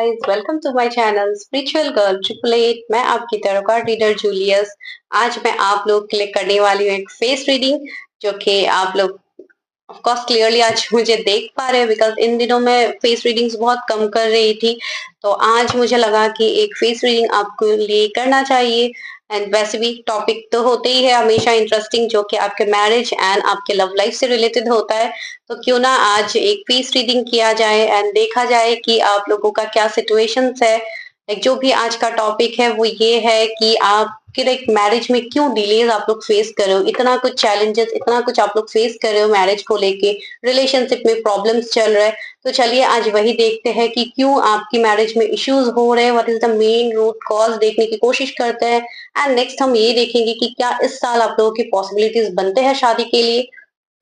Guys, welcome to my channel spiritual girl 888। मैं आपकी तरह रीडर जूलियस। आज मैं आप लोग के लिए करने वाली हूँ एक फेस रीडिंग, जो कि आप लोग ऑफ कोर्स क्लियरली आज मुझे देख पा रहे हैं, बिकॉज इन दिनों मैं फेस रीडिंग्स बहुत कम कर रही थी। तो आज मुझे लगा कि एक फेस रीडिंग आपको लिए करना चाहिए। एंड वैसे भी टॉपिक तो होते ही है हमेशा इंटरेस्टिंग, जो कि आपके मैरिज एंड आपके लव लाइफ से रिलेटेड होता है। तो क्यों ना आज एक फेस रीडिंग किया जाए एंड देखा जाए कि आप लोगों का क्या सिचुएशंस है। एक जो भी आज का टॉपिक है वो ये है कि आपके लाइक मैरिज में क्यों डिलेज आप लोग फेस कर रहे हो, इतना कुछ चैलेंजेस, इतना कुछ आप लोग फेस कर रहे हो मैरिज को लेके, रिलेशनशिप में प्रॉब्लम्स चल रहे हैं। तो चलिए आज वही देखते हैं कि क्यों आपकी मैरिज में इश्यूज हो रहे हैं, what is the main root cause, देखने की कोशिश करते हैं। एंड नेक्स्ट हम ये देखेंगे कि क्या इस साल आप लोगों की पॉसिबिलिटीज बनते हैं शादी के लिए।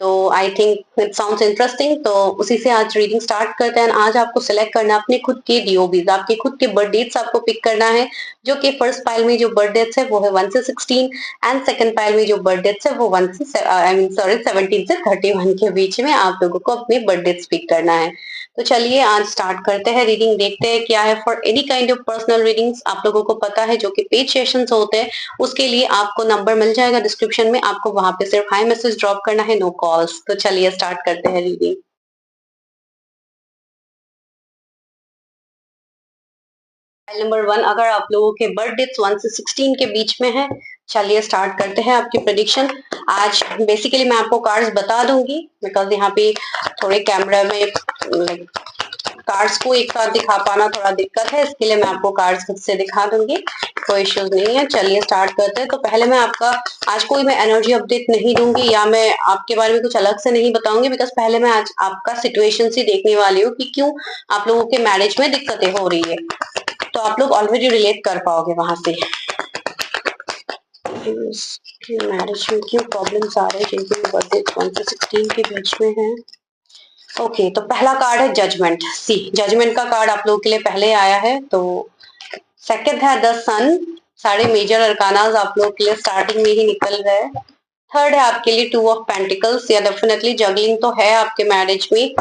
तो I think it sounds interesting, तो उसी से आज रीडिंग स्टार्ट करते हैं। आज आपको सिलेक्ट करना है अपने खुद के डीओबीज, आपके खुद के बर्थ डेट्स आपको पिक करना है। जो कि फर्स्ट पाइल में जो बर्थ डेट्स है वो है 1 से 16, एंड सेकंड पाइल में जो बर्थ डेट्स है वो 1 से 17 से 31 के बीच में आप लोगों को अपने बर्थ डेट्स पिक करना है। तो चलिए आज स्टार्ट करते हैं रीडिंग, देखते हैं क्या है। For any kind of personal readings आप लोगों को पता है जो कि पेज सेशंस होते हैं, उसके लिए आपको नंबर मिल जाएगा डिस्क्रिप्शन में, आपको वहां पे सिर्फ हाई मैसेज ड्रॉप करना है, नो कॉल्स। तो चलिए स्टार्ट करते हैं रीडिंग। फाइल नंबर 1, अगर आप लोगों के बर्थ डेट्स 1 से 16 के बीच में है, चलिए स्टार्ट करते हैं आपकी प्रेडिक्शन। आज बेसिकली मैं आपको कार्ड्स बता दूंगी, बिकॉज यहाँ पे थोड़े कैमरा में लाइक कार्ड्स को एक साथ दिखा पाना थोड़ा दिक्कत है, इसके लिए मैं आपको कार्ड्स खुद से दिखा दूंगी, कोई इश्यूज नहीं है। चलिए स्टार्ट करते हैं। तो पहले मैं आपका आज कोई मैं एनर्जी अपडेट नहीं दूंगी या मैं आपके बारे में कुछ अलग से नहीं बताऊंगी, बिकॉज पहले मैं आज आपका सिचुएशन ही देखने वाली हूँ कि क्यों आप लोगों के मैरिज में दिक्कतें हो रही है। तो आप लोग ऑलरेडी रिलेट कर पाओगे वहां से मैरिज में क्यों प्रॉब्लम्स आ रहे हैं जिनके बर्थडे 1 से 16 के बीच में है। ओके, तो पहला कार्ड है जजमेंट। सी जजमेंट का कार्ड आप लोगों के लिए पहले आया है। तो सेकंड है द सन। सारे मेजर अरकानाज आप लोगों के लिए स्टार्टिंग में ही निकल रहे हैं। थर्ड है आपके लिए 2 ऑफ पेंटिकल्स, या डेफिनेटली जगलिंग तो है आपके मैरिज में।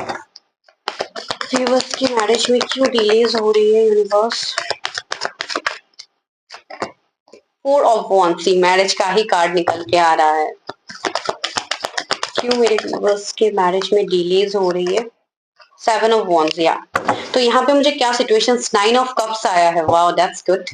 व्यूअर्स की मैरिज में क्यों डिलेज हो रही है universe. 4 of wands, see marriage का ही कार्ड निकल के आ रहा है। क्यों मेरे व्यूअर्स के मैरिज में डिलेज हो रही है। 7 ऑफ वॉन्ड्स, या तो यहाँ पे मुझे क्या सिचुएशन, 9 ऑफ कप्स आया है। Wow that's good.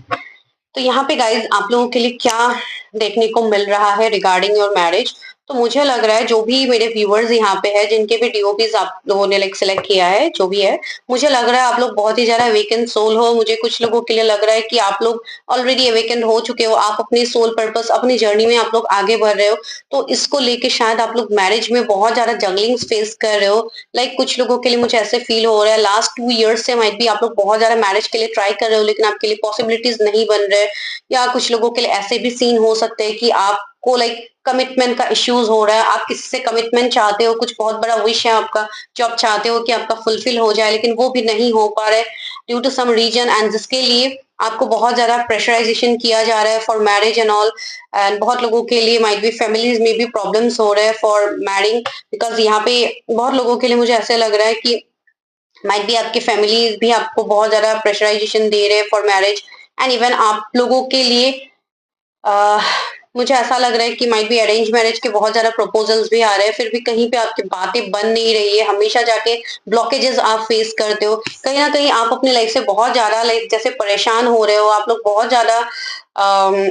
तो यहाँ पे गाइज आप लोगों के लिए क्या देखने को मिल रहा है रिगार्डिंग योर मैरिज। तो मुझे लग रहा है जो भी मेरे व्यूअर्स यहाँ पे है, जिनके भी डीओपीज आप लोगों ने लाइक सिलेक्ट किया है, जो भी है, मुझे लग रहा है आप लोग बहुत ही ज्यादा अवेकन सोल हो। मुझे कुछ लोगों के लिए लग रहा है कि आप लोग ऑलरेडी अवेकन हो चुके हो, आप अपने सोल पर्पस, अपनी जर्नी में आप लोग आगे बढ़ रहे हो। तो इसको लेके शायद आप लोग मैरिज में बहुत ज्यादा जंगलिंग्स फेस कर रहे हो। लाइक कुछ लोगों के लिए मुझे ऐसे फील हो रहा है लास्ट 2 ईयर्स से माइट भी आप लोग बहुत ज्यादा मैरिज के लिए ट्राई कर रहे हो, लेकिन आपके लिए पॉसिबिलिटीज नहीं बन रहे। या कुछ लोगों के लिए ऐसे भी सीन हो सकते हैं कि आपको लाइक कमिटमेंट का इश्यूज हो रहा है, आप किसी से कमिटमेंट चाहते हो, कुछ बहुत बड़ा विश है आपका जो आप चाहते हो कि आपका फुलफिल हो जाए, लेकिन वो भी नहीं हो पा रहा है due to some reason, and जिसके लिए आपको बहुत ज्यादा प्रेशराइजेशन किया जा रहा है for marriage and all. And बहुत लोगों के लिए माइट बी फैमिलीज में भी प्रॉब्लम्स हो रहे हैं फॉर मैरिंग, बिकॉज यहाँ पे बहुत लोगों के लिए मुझे ऐसे लग रहा है कि माइट भी आपकी फैमिली भी आपको बहुत ज्यादा प्रेशराइजेशन दे रहे हैं फॉर मैरिज। एंड इवन आप लोगों के लिए uh, मुझे ऐसा लग रहा है कि माइट भी अरेंज मैरिज के बहुत ज्यादा प्रपोजल्स भी आ रहे हैं, फिर भी कहीं पे आपकी बातें बन नहीं रही है, हमेशा जाके ब्लॉकेजेस आप फेस करते हो। कहीं ना कहीं आप अपनी लाइफ से बहुत ज्यादा लाइक जैसे परेशान हो रहे हो, आप लोग बहुत ज्यादा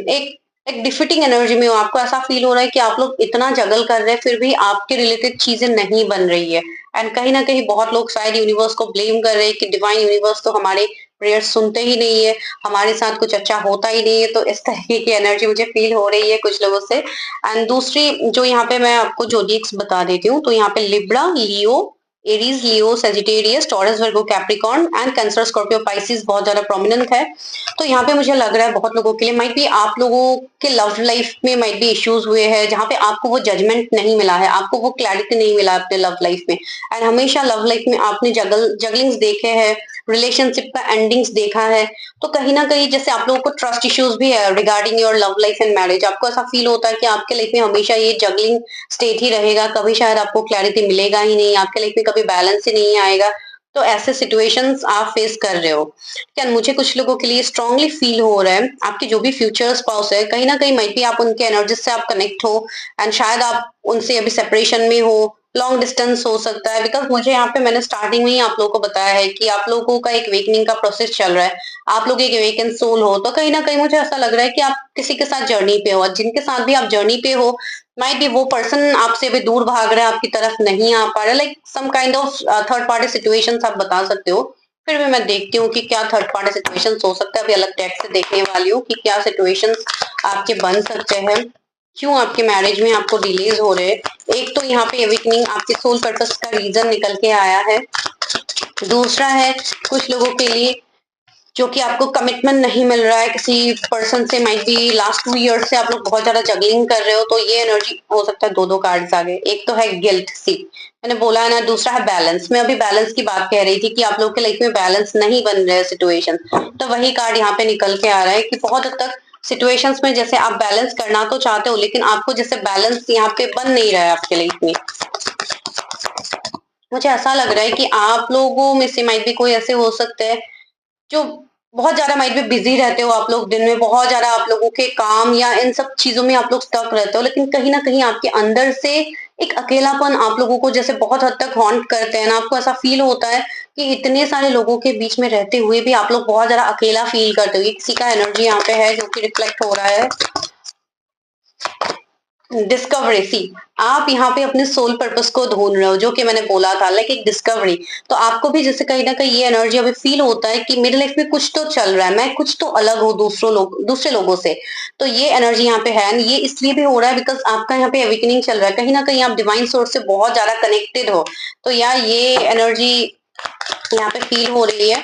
एक एक डिफिटिंग एनर्जी में हो। आपको ऐसा फील हो रहा है कि आप लोग इतना जगल कर रहे हैं, फिर भी आपके रिलेटेड चीजें नहीं बन रही है। एंड कहीं ना कहीं बहुत लोग शायद यूनिवर्स को ब्लेम कर रहे हैं कि डिवाइन यूनिवर्स तो हमारे प्रेयर्स सुनते ही नहीं है, हमारे साथ कुछ अच्छा होता ही नहीं है। तो इस तरीके की एनर्जी मुझे फील हो रही है कुछ लोगों से। एंड दूसरी जो यहाँ पे मैं आपको जोडिएक्स बता देती हूँ, तो यहाँ पे Libra, Leo, Aries, Leo, Sagittarius, taurus, Virgo, Capricorn and cancer, Scorpio, Pisces बहुत ज्यादा प्रोमिनेंट है। तो यहाँ पे मुझे लग रहा है बहुत लोगों के लिए माइट भी आप लोगों के लव लाइफ में माइट भी इश्यूज हुए हैं, जहाँ पे आपको वो जजमेंट नहीं मिला है, आपको वो क्लैरिटी नहीं मिला अपने लव लाइफ में। एंड हमेशा लव लाइफ में आपने जगलिंग्स देखे हैं, रिलेशनशिप का एंडिंग्स देखा है। तो कहीं ना कहीं जैसे आप लोगों को ट्रस्ट इश्यूज भी है regarding your love life and marriage. आपको ऐसा फील होता है कि आपके लाइफ में हमेशा ये जगलिंग स्टेट ही रहेगा, कभी शायद आपको क्लैरिटी मिलेगा ही नहीं, आपके लाइफ में कभी बैलेंस ही नहीं आएगा। तो ऐसे सिचुएशंस आप फेस कर रहे हो। क्या मुझे कुछ लोगों के लिए स्ट्रांगली फील हो रहा है आपके जो भी फ्यूचर स्पाउस है कहीं ना कहीं माइट भी आप उनके एनर्जी से आप कनेक्ट हो एंड शायद आप उनसे अभी सेपरेशन में हो, लॉन्ग डिस्टेंस हो सकता है। बिकॉज मुझे यहाँ पे मैंने स्टार्टिंग में ही आप लोगों को बताया है कि आप लोगों का एक वेकनिंग का प्रोसेस चल रहा है, आप लोग एक वेकन सोल हो, तो कहीं ना कहीं मुझे ऐसा लग रहा है कि आप किसी के साथ जर्नी पे हो और जिनके साथ भी आप जर्नी पे हो माइट बी वो पर्सन आपसे अभी दूर भाग रहा है, आपकी तरफ नहीं आ पा रहा है, like some kind of third party situations आप बता सकते हो। फिर भी मैं देखती हूँ कि क्या थर्ड पार्टी सिचुएशंस हो सकता है, अभी अलग टैग से देखने वाली हूँ कि क्या सिचुएशंस आपके बन सकते हैं, क्यों आपके मैरिज में आपको डिलेज हो रहे हैं। एक तो यहाँ पे अवेकनिंग आपके सोल पर्पस का रीजन निकल के आया है। दूसरा है कुछ लोगों के लिए जो कि आपको कमिटमेंट नहीं मिल रहा है किसी पर्सन से, माइट बी लास्ट 2 इयर्स से आप लोग बहुत ज्यादा जगलिंग कर रहे हो, तो ये एनर्जी हो सकता है। दो दो कार्ड्स आ गए, एक तो है गिल्ट, सी मैंने बोला है ना, दूसरा है बैलेंस। मैं अभी बैलेंस की बात कह रही थी कि आप लोग के लाइफ में बैलेंस नहीं बन रहे सिचुएशन, तो वही कार्ड यहाँ पे निकल के आ रहा है कि बहुत हद तक सिचुएशंस में जैसे आप बैलेंस करना तो चाहते हो लेकिन आपको जैसे बैलेंस यहाँ पे बन नहीं रहा है आपके लाइफ में। मुझे ऐसा लग रहा है कि आप लोगों में से माइट भी कोई ऐसे हो सकते हैं जो बहुत ज़्यादा माइंड में बिज़ी रहते हो आप लोग, दिन में बहुत ज़्यादा आप लोगों के काम या इन सब चीज़ों में आप लोग स्टक रहते हो, लेकिन कहीं न कहीं आपके अंदर से एक अकेलापन आप लोगों को जैसे बहुत हद तक हॉन्ट करते हैं ना, आपको ऐसा फ़ील होता है कि इतने सारे लोगों के बीच में रहते हुए भी आप लोग बहुत ज़्यादा अकेला फ़ील करते हो। ये किसी का एनर्जी यहाँ पे है जो कि रिफ्लेक्ट हो रहा है। डिस्कवरी, सी आप यहाँ पे अपने सोल पर्पस को ढूंढ रहे हो, जो कि मैंने बोला था लाइक एक डिस्कवरी। तो आपको भी जैसे कहीं ना कहीं ये एनर्जी अभी फील होता है कि मेरे लाइफ में कुछ तो चल रहा है, मैं कुछ तो अलग हूँ दूसरे लोगों से। तो ये एनर्जी यहाँ पे है, ये इसलिए भी हो रहा है बिकॉज आपका यहाँ पे अवेकनिंग चल रहा है, कहीं ना कहीं आप डिवाइन सोर्स से बहुत ज्यादा कनेक्टेड हो। तो यार ये एनर्जी यहाँ पे फील हो रही है।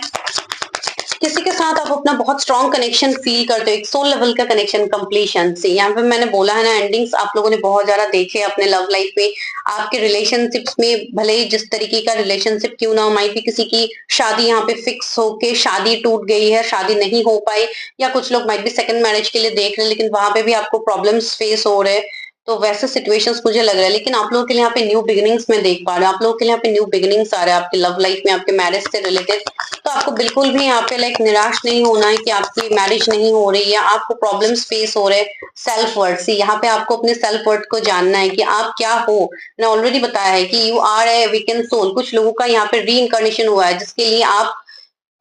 किसी के साथ आप अपना बहुत स्ट्रॉन्ग कनेक्शन फील करते हो, एक सोल लेवल का कनेक्शन कंप्लीशन से। यहाँ पे मैंने बोला है ना, एंडिंग्स आप लोगों ने बहुत ज्यादा देखे अपने लव लाइफ में, आपके रिलेशनशिप्स में भले ही जिस तरीके का रिलेशनशिप क्यों ना हो, माइट भी किसी की शादी यहाँ पे फिक्स होके शादी टूट गई है, शादी नहीं हो पाई, या कुछ लोग माइट भी सेकंड मैरिज के लिए देख रहे हैं लेकिन वहां पे भी आपको प्रॉब्लम्स फेस हो रहे हैं। तो वैसे सिचुएशंस मुझे लग रहा है, लेकिन आप लोगों के लिए यहाँ पे न्यू बिगिनिंग्स में देख पा रहे हो, आप लोगों के लिए यहाँ पे न्यू बिगिनिंग्स आ रहे हैं आपके लव लाइफ में, आपके मैरिज से रिलेटेड। तो आपको बिल्कुल भी यहाँ पे लाइक निराश नहीं होना है कि आपकी मैरिज नहीं हो रही है, आपको प्रॉब्लम्स फेस हो रहे हैं। सेल्फ वर्थ, से यहाँ पे आपको अपने सेल्फ वर्थ को जानना है कि आप क्या हो। मैंने ऑलरेडी बताया है कि you are a weakened soul. कुछ लोगों का यहाँ पे री इनकारनेशन हुआ है जिसके लिए आप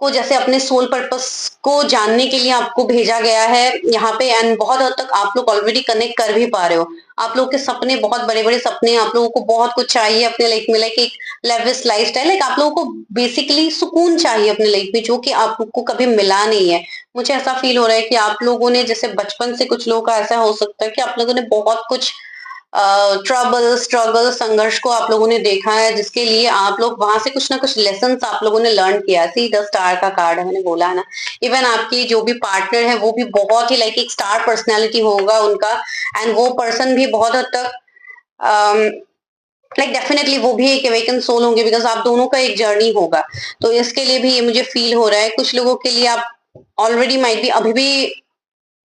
को जैसे अपने सोल पर्पस को जानने के लिए आपको भेजा गया है यहाँ पे, एंड बहुत हद तक आप लोग ऑलरेडी कनेक्ट कर भी पा रहे हो। आप लोग के सपने बहुत बड़े बड़े सपने, आप लोगों को बहुत कुछ चाहिए अपने लाइफ में, लाइक एक लेविश लाइफस्टाइल, लाइक आप लोगों को बेसिकली सुकून चाहिए अपने लाइफ में जो कि आपको कभी मिला नहीं है। मुझे ऐसा फील हो रहा है कि आप लोगों ने जैसे बचपन से, कुछ लोगों का ऐसा हो सकता है कि आप लोगों ने बहुत कुछ ट्रबल, स्ट्रगल, संघर्ष को आप लोगों ने देखा है जिसके लिए आप लोग वहां से कुछ ना कुछ लेसन आप लोगों ने लर्न किया। सी द स्टार का कार्ड है, मैंने बोला है ना। इवन आपकी जो भी पार्टनर है वो भी बहुत ही लाइक एक स्टार पर्सनैलिटी होगा उनका, एंड वो पर्सन भी बहुत हद तक लाइक डेफिनेटली वो भी एक अवेकन सोल होंगे बिकॉज आप दोनों का एक जर्नी होगा। तो इसके लिए भी ये मुझे फील हो रहा है कुछ लोगों के लिए आप ऑलरेडी माइट भी अभी भी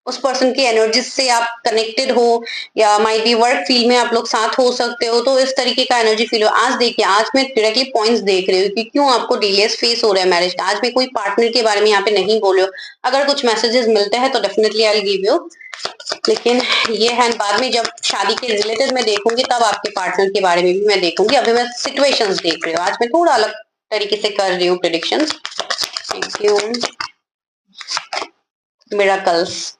उस पर्सन की एनर्जी से आप कनेक्टेड हो, या माइट बी वर्क फील्ड में आप लोग साथ हो सकते हो, तो इस तरीके का एनर्जी फील हो। आज देखिए, आज मैं डायरेक्टली पॉइंट्स देख रही हूँ कि क्यों आपको डिलेस फेस हो रहा है मैरिज का। आज मैं कोई पार्टनर के बारे में यहाँ पे नहीं बोल रही हूँ, अगर कुछ मैसेजेस मिलते हैं तो definitely I will give you, लेकिन ये है बाद में जब शादी के रिलेटेड मैं देखूंगी तब आपके पार्टनर के बारे में भी मैं देखूंगी। अभी मैं सिचुएशंस देख रही हूँ, आज मैं थोड़ा अलग तरीके से कर रही हूँ प्रेडिक्शंस। Thank you. मिराकल्स,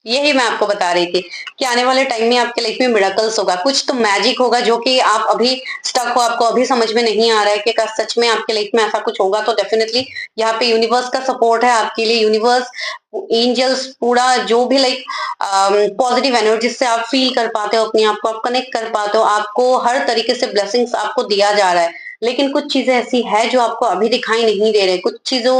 यही मैं आपको बता रही थी कि आने वाले टाइम में आपके लाइफ में मिरेकल्स होगा, कुछ तो मैजिक होगा जो कि आप अभी स्टक हो, आपको अभी समझ में नहीं आ रहा है कि क्या सच में आपके लाइफ में ऐसा कुछ होगा। तो डेफिनेटली यहाँ पे यूनिवर्स का सपोर्ट है आपके लिए, यूनिवर्स, एंजल्स, पूरा जो भी लाइक पॉजिटिव एनर्जी से आप फील कर पाते हो अपने आप को, आप कनेक्ट कर पाते हो, आपको हर तरीके से ब्लेसिंग्स आपको दिया जा रहा है। लेकिन कुछ चीजें ऐसी है जो आपको अभी दिखाई नहीं दे रहे, कुछ चीजों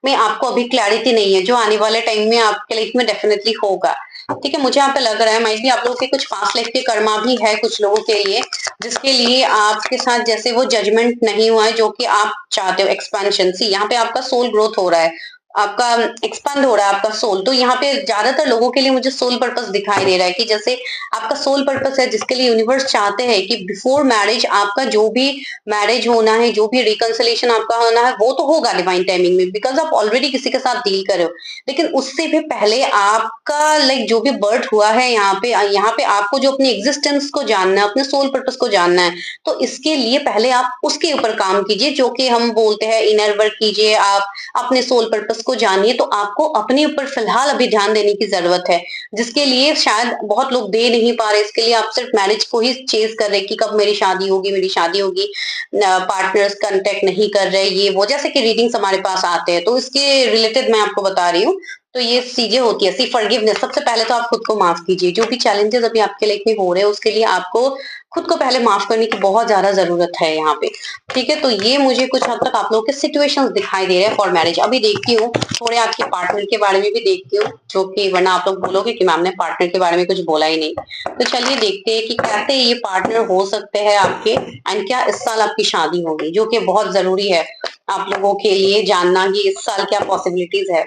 में आपको अभी क्लैरिटी नहीं है, जो आने वाले टाइम में आपके लाइफ में डेफिनेटली होगा। ठीक है, मुझे यहाँ पे लग रहा है माइट भी आप लोगों के कुछ पास्ट लाइफ के कर्मा भी है कुछ लोगों के लिए, जिसके लिए आपके साथ जैसे वो जजमेंट नहीं हुआ है जो कि आप चाहते हो, एक्सपेंशन। सी यहाँ पे आपका सोल ग्रोथ हो रहा है, आपका एक्सपांड हो रहा है आपका सोल। तो यहाँ पे ज्यादातर लोगों के लिए मुझे सोल पर्पस दिखाई दे रहा है कि जैसे आपका सोल पर्पस है जिसके लिए यूनिवर्स चाहते हैं कि बिफोर मैरिज आपका जो भी मैरिज होना है, जो भी रिकंसिलेशन आपका होना है वो तो होगा डिवाइन टाइमिंग में, बिकॉज आप ऑलरेडी किसी के साथ डील कर रहे हो। लेकिन उससे भी पहले आपका लाइक जो भी बर्थ हुआ है यहाँ पे आपको जो अपनी एग्जिस्टेंस को जानना है, अपने सोल पर्पस को जानना है, तो इसके लिए पहले आप उसके ऊपर काम कीजिए, जो कि हम बोलते हैं इनर वर्क कीजिए। आप अपने सोल पर्पस को जानिए। तो आपको अपने ऊपर फिलहाल अभी ध्यान देने की जरूरत है, जिसके लिए शायद बहुत लोग दे नहीं पा रहे। इसके लिए आप सिर्फ मैरिज को ही चेज कर रहे कि कब मेरी शादी होगी, मेरी शादी होगी, पार्टनर्स कांटेक्ट नहीं कर रहे, ये वो जैसे कि रीडिंग्स हमारे पास आते हैं। तो इसके रिलेटेड मैं आपको बता रही हूँ। तो ये चीजें होती है। सी फॉरगिवनेस, सबसे पहले तो आप खुद को माफ कीजिए। जो भी चैलेंजेस अभी आपके लाइफ में हो रहे हैं उसके लिए आपको खुद को पहले माफ करने की बहुत ज्यादा जरूरत है यहाँ पे। ठीक है, तो ये मुझे कुछ हद तक आप लोगों के सिचुएशंस दिखाई दे रहे हैं फॉर मैरिज। अभी देखती हूँ थोड़े आपके पार्टनर के बारे में भी देखती हूँ, जो कि वरना आप लोग बोलोगे कि मैम ने पार्टनर के बारे में कुछ बोला ही नहीं। तो चलिए देखते हैं कि कैसे ये पार्टनर हो सकते हैं आपके, एंड क्या इस साल आपकी शादी होगी, जो कि बहुत जरूरी है आप लोगों के लिए जानना कि इस साल क्या पॉसिबिलिटीज है।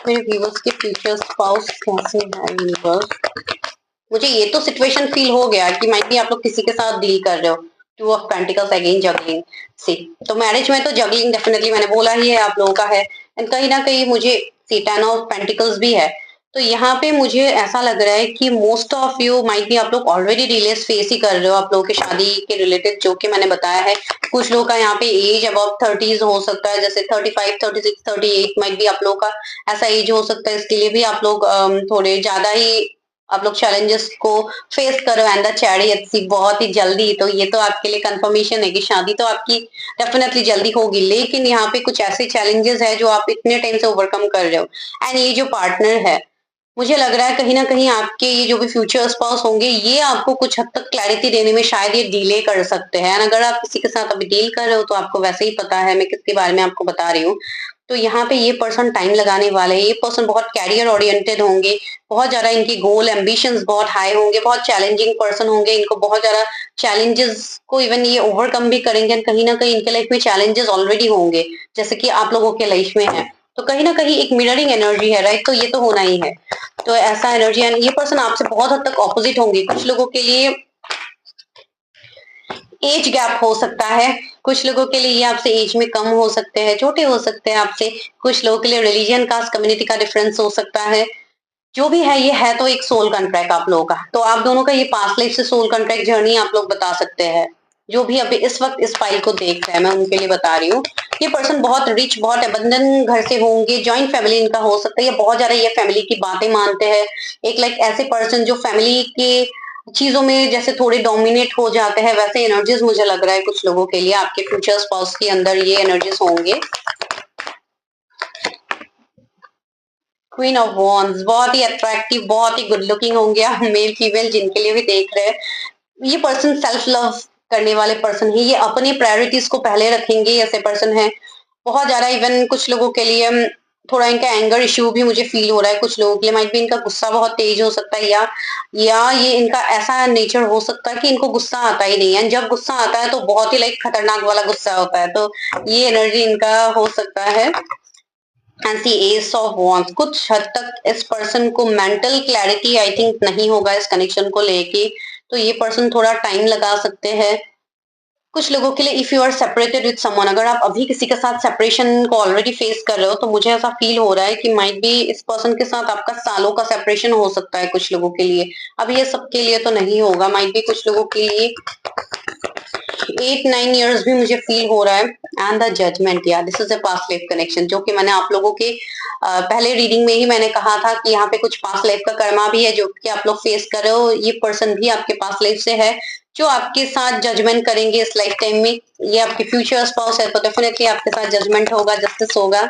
मेरे व्यूअर्स के फ्यूचर स्पाउस कैसे है यूनिवर्स। मुझे ये तो सिचुएशन फील हो गया कि माइट भी आप लोग किसी के साथ डील कर रहे हो। Two of pentacles again juggling. See, तो मैरिज में तो जगलिंग डेफिनेटली मैंने बोला ही है आप लोगों का है, एंड कहीं ना कहीं मुझे सी 10 ऑफ पेंटिकल्स भी है। तो यहाँ पे मुझे ऐसा लग रहा है कि मोस्ट ऑफ यू माइट भी आप लोग ऑलरेडी डिलेस फेस ही कर रहे हो आप लोगों की शादी के रिलेटेड, जो कि मैंने बताया है। कुछ लोगों का यहाँ पे एज अबाउट 30s हो सकता है, जैसे 35, 36, 38 माइट भी आप लोगों का ऐसा एज हो सकता है। इसके लिए भी आप लोग थोड़े ज्यादा ही आप लोग चैलेंजेस को फेस करो। एंड द चैरियट सी, बहुत ही जल्दी। तो ये तो आपके लिए कंफर्मेशन है कि शादी तो आपकी डेफिनेटली जल्दी होगी, लेकिन यहाँ पे कुछ ऐसे चैलेंजेस है जो आप इतने टाइम से ओवरकम कर रहे हो। एंड ये जो पार्टनर है, मुझे लग रहा है कहीं ना कहीं आपके ये जो भी फ्यूचर स्पाउस होंगे ये आपको कुछ हद तक क्लैरिटी देने में शायद ये डिले कर सकते हैं। एंड अगर आप किसी के साथ अभी डील कर रहे हो तो आपको वैसे ही पता है मैं किसके बारे में आपको बता रही हूँ। तो यहाँ पे ये पर्सन टाइम लगाने वाले हैं। ये पर्सन बहुत कैरियर ओरिएंटेड होंगे, बहुत ज्यादा इनकी गोल एम्बिशंस बहुत हाई होंगे, बहुत चैलेंजिंग पर्सन होंगे। इनको बहुत ज्यादा चैलेंजेस को इवन ये ओवरकम भी करेंगे। कहीं ना कहीं इनके लाइफ में चैलेंजेस ऑलरेडी होंगे, जैसे कि आप लोगों के लाइफ में है। तो कहीं ना कहीं एक मिररिंग एनर्जी है, राइट। तो ये तो होना ही है। तो ऐसा एनर्जी, एंड ये पर्सन आपसे बहुत हद तक ऑपोजिट होंगे। कुछ लोगों के लिए एज गैप हो सकता है, कुछ लोगों के लिए ये आपसे एज में कम हो सकते हैं, छोटे हो सकते हैं आपसे। कुछ लोगों के लिए रिलीजन कास्ट कम्युनिटी का डिफरेंस हो सकता है। जो भी है ये है तो एक सोल कॉन्ट्रैक्ट आप लोगों का। तो आप दोनों का ये पास्ट लाइफ से सोल कॉन्ट्रैक्ट जर्नी आप लोग बता सकते हैं। जो भी अभी इस वक्त इस फाइल को देख रहे हैं मैं उनके लिए बता रही हूँ। ये पर्सन बहुत रिच, बहुत अबंडन घर से होंगे। जॉइंट फैमिली इनका हो सकता है, ये बहुत ज्यादा ये फैमिली की बातें मानते हैं। एक लाइक ऐसे पर्सन जो फैमिली के चीजों में जैसे थोड़े डोमिनेट हो जाते हैं, वैसे एनर्जीज मुझे लग रहा है कुछ लोगों के लिए आपके फ्यूचर स्पाउस के अंदर ये एनर्जीज होंगे। क्वीन ऑफ वॉन्ड्स, बहुत ही अट्रैक्टिव, बहुत ही गुड लुकिंग होंगे आप, मेल फीमेल जिनके लिए भी देख रहे हैं। ये पर्सन सेल्फ लव करने वाले पर्सन है। ये अपनी प्रायोरिटीज को पहले रखेंगे ऐसे पर्सन है। बहुत ज्यादा इवन कुछ लोगों के लिए थोड़ा इनका एंगर इश्यू भी मुझे फील हो रहा है। कुछ लोगों के लिए माइट भी इनका गुस्सा बहुत तेज हो सकता है, या ये इनका ऐसा नेचर हो सकता है कि इनको गुस्सा आता ही नहीं है। जब गुस्सा आता है तो बहुत ही लाइक खतरनाक वाला गुस्सा होता है। तो ये एनर्जी इनका हो सकता है। एंड सी एस ऑफ वॉन्ड्स, कुछ हद तक इस पर्सन को मेंटल क्लैरिटी आई थिंक नहीं होगा इस कनेक्शन को लेके। तो ये पर्सन थोड़ा टाइम लगा सकते हैं। कुछ लोगों के लिए if you are separated with someone, अगर आप अभी किसी के साथ सेपरेशन को ऑलरेडी फेस कर रहे हो तो मुझे ऐसा फील हो रहा है कि माइट बी इस पर्सन के साथ आपका सालों का सेपरेशन हो सकता है कुछ लोगों के लिए। अब ये सबके लिए तो नहीं होगा, माइट बी कुछ लोगों के लिए 8-9 इयर्स भी मुझे फील हो रहा है। एंड द जजमेंट, या this is a past life connection, जो कि मैंने आप लोगों के पहले रीडिंग में ही मैंने कहा था कि यहाँ पे कुछ पास्ट लाइफ का कर्मा भी है जो कि आप लोग फेस कर रहे हो। ये पर्सन भी आपके पास्ट लाइफ से है जो आपके साथ जजमेंट करेंगे इस लाइफ टाइम में। ये आपके फ्यूचर स्पाउस है तो डेफिनेटली आपके साथ जजमेंट होगा, जस्टिस होगा।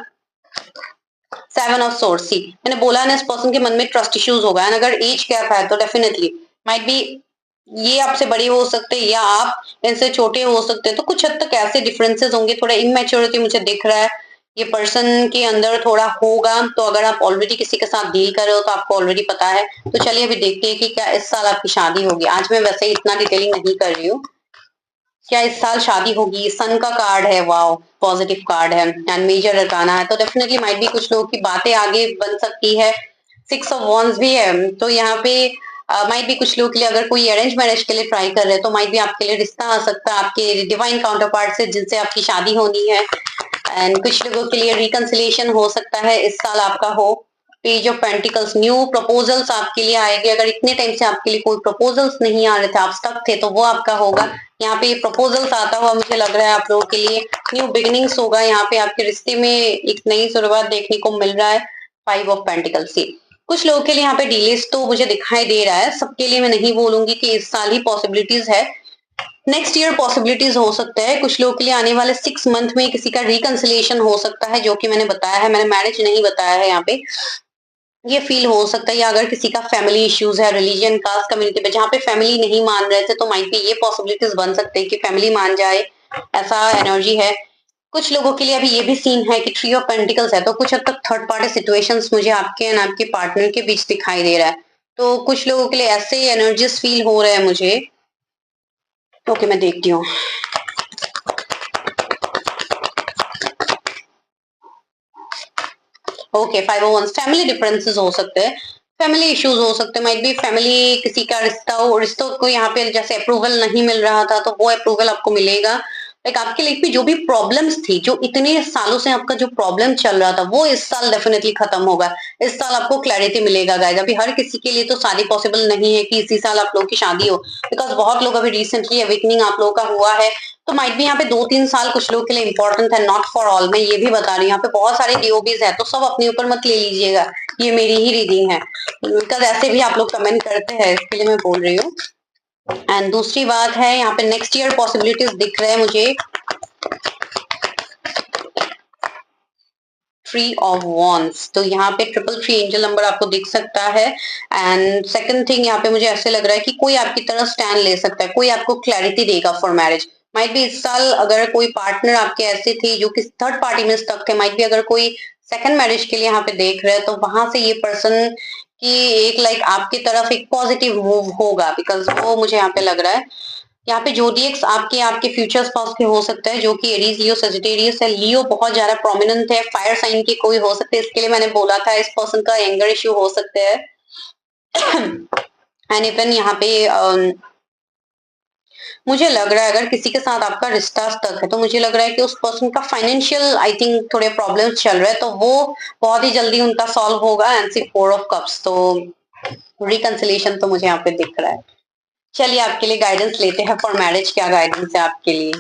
7 ऑफ सोर्ड्स, सी मैंने बोला ना इस पर्सन के मन में ट्रस्ट इश्यूज होगा। एंड अगर एज गैप है तो डेफिनेटली माइट बी ये आपसे बड़े हो सकते हैं या आप इनसे छोटे हो सकते हैं। तो कुछ हद तक ऐसे डिफरेंसेस होंगे। थोड़ा इमेच्योरिटी मुझे दिख रहा है ये पर्सन के अंदर थोड़ा होगा। तो अगर आप ऑलरेडी किसी के साथ डील कर रहे हो तो आपको ऑलरेडी पता है। तो चलिए अभी देखते हैं कि क्या इस साल आपकी शादी होगी। आज मैं वैसे ही इतना डिटेलिंग नहीं कर रही हूँ। क्या इस साल शादी होगी? सन का कार्ड है, वाओ पॉजिटिव कार्ड है एंड मेजर अरकाना है, तो डेफिनेटली माइट भी कुछ लोगों की बातें आगे बन सकती है। 6 ऑफ वॉन्ड्स भी है, तो यहाँ पे माइट भी कुछ लोगों के लिए अगर कोई अरेंज मैरिज के लिए ट्राई कर रहे हैं तो माइट भी आपके लिए रिश्ता आ सकता है आपके डिवाइन काउंटर पार्ट से जिनसे आपकी शादी होनी है। एंड कुछ लोगों के लिए रिकंसिलिएशन हो सकता है इस साल आपका हो। Page of pentacles, new proposals आपके लिए आएंगे। अगर इतने टाइम से आपके लिए कोई प्रपोजल्स नहीं आ रहे थे, आप स्टक थे, तो वो आपका होगा। यहाँ पे प्रपोजल्स आता हुआ मुझे लग रहा है आप लोगों के लिए न्यू बिगिनिंग्स होगा। यहाँ पे आपके रिश्ते में एक नई शुरुआत देखने को मिल रहा है 5 ऑफ पेंटिकल्स से। कुछ लोगों के लिए यहाँ पे डिलेस तो मुझे दिखाई दे रहा है, सबके लिए मैं नहीं बोलूंगी कि इस साल ही पॉसिबिलिटीज है, नेक्स्ट ईयर पॉसिबिलिटीज हो सकता है। कुछ लोगों के लिए आने वाले 6 मंथ में किसी का रिकंसिलिएशन हो सकता है, जो कि मैंने बताया है, मैंने मैरिज नहीं बताया है यहाँ पे। ये फील हो सकता है, या अगर किसी का फैमिली इश्यूज है रिलीजन कास्ट कम्युनिटी पे जहाँ पे फैमिली नहीं मान रहे थे, तो माइट भी ये पॉसिबिलिटीज बन सकते हैं कि फैमिली मान जाए, ऐसा एनर्जी है। कुछ लोगों के लिए अभी ये भी सीन है कि ट्री ऑफ पेंटिकल्स है, तो कुछ हद तक थर्ड पार्टी सिचुएशंस मुझे आपके एंड आपके पार्टनर के बीच दिखाई दे रहा है, तो कुछ लोगों के लिए ऐसे एनर्जीज फील हो रहे हैं मुझे। ओके, मैं देखती हूँ। Okay, 5 of wands, family differences हो सकते हैं, फैमिली इश्यूज हो सकते हैं, माइट बी फैमिली किसी का रिश्ता हो, रिश्तों को यहाँ पे जैसे अप्रूवल नहीं मिल रहा था तो वो अप्रूवल आपको मिलेगा। लाइक आपके लाइफ में जो भी प्रॉब्लम्स थी, जो इतने सालों से आपका जो प्रॉब्लम चल रहा था, वो इस साल डेफिनेटली खत्म होगा। इस साल आपको क्लैरिटी मिलेगा गाइस। अभी हर किसी के लिए तो शादी पॉसिबल नहीं है कि इसी साल आप लोगों की शादी हो, बिकॉज बहुत लोग अभी रिसेंटली अवेकनिंग आप लोगों का हुआ है, तो माइट भी यहाँ पे 2-3 साल कुछ लोग के लिए इंपॉर्टेंट है, नॉट फॉर ऑल। मैं ये भी बता रही हूँ, यहाँ पे बहुत सारे डीओबीज है, तो सब अपने ऊपर मत ले लीजिएगा, ये मेरी ही रीडिंग है, बिकॉज ऐसे भी आप लोग कमेंट करते हैं, इसके लिए मैं बोल रही हूँ। एंड दूसरी बात है, यहाँ पे नेक्स्ट ईयर पॉसिबिलिटीज दिख रहे हैं मुझे, ट्री ऑफ वॉन्ड्स, तो यहाँ पे 333 एंजल नंबर आपको दिख सकता है। एंड सेकंड थिंग, यहाँ पे मुझे ऐसे लग रहा है कि कोई आपकी तरफ स्टैंड ले सकता है, कोई आपको क्लैरिटी देगा फॉर मैरिज। माइट भी इस साल अगर कोई पार्टनर आपके ऐसे थे जो कि थर्ड पार्टी में स्टक थे, माइट भी अगर कोई सेकंड मैरिज के लिए यहाँ पे देख रहे हैं, तो वहां से ये पर्सन की एक लाइक आपकी तरफ एक पॉजिटिव मूव होगा, बिकॉज वो मुझे यहाँ पे लग रहा है। यहाँ पे जोडिएक्स आपके फ्यूचर स्पाउस के हो सकता है, जो कि एरीज, लियो, सजिटेरियस है। लियो बहुत ज्यादा प्रोमिनेंट है, फायर साइन के कोई हो सकते हैं, इसके लिए मैंने बोला था इस पर्सन का एंगर इश्यू हो सकता है। एंड इवन यहाँ पे मुझे लग रहा है अगर किसी के साथ आपका रिश्ता तक है, तो मुझे लग रहा है कि उस पर्सन का फाइनेंशियल आई थिंक थोड़े प्रॉब्लम्स चल रहे हैं, तो वो बहुत ही जल्दी उनका सॉल्व होगा। एंड 4 ऑफ कप्स, तो रिकंसिलिएशन तो मुझे यहाँ पे दिख रहा है। चलिए आपके लिए गाइडेंस लेते हैं फॉर मैरिज, क्या गाइडेंस है आपके लिए।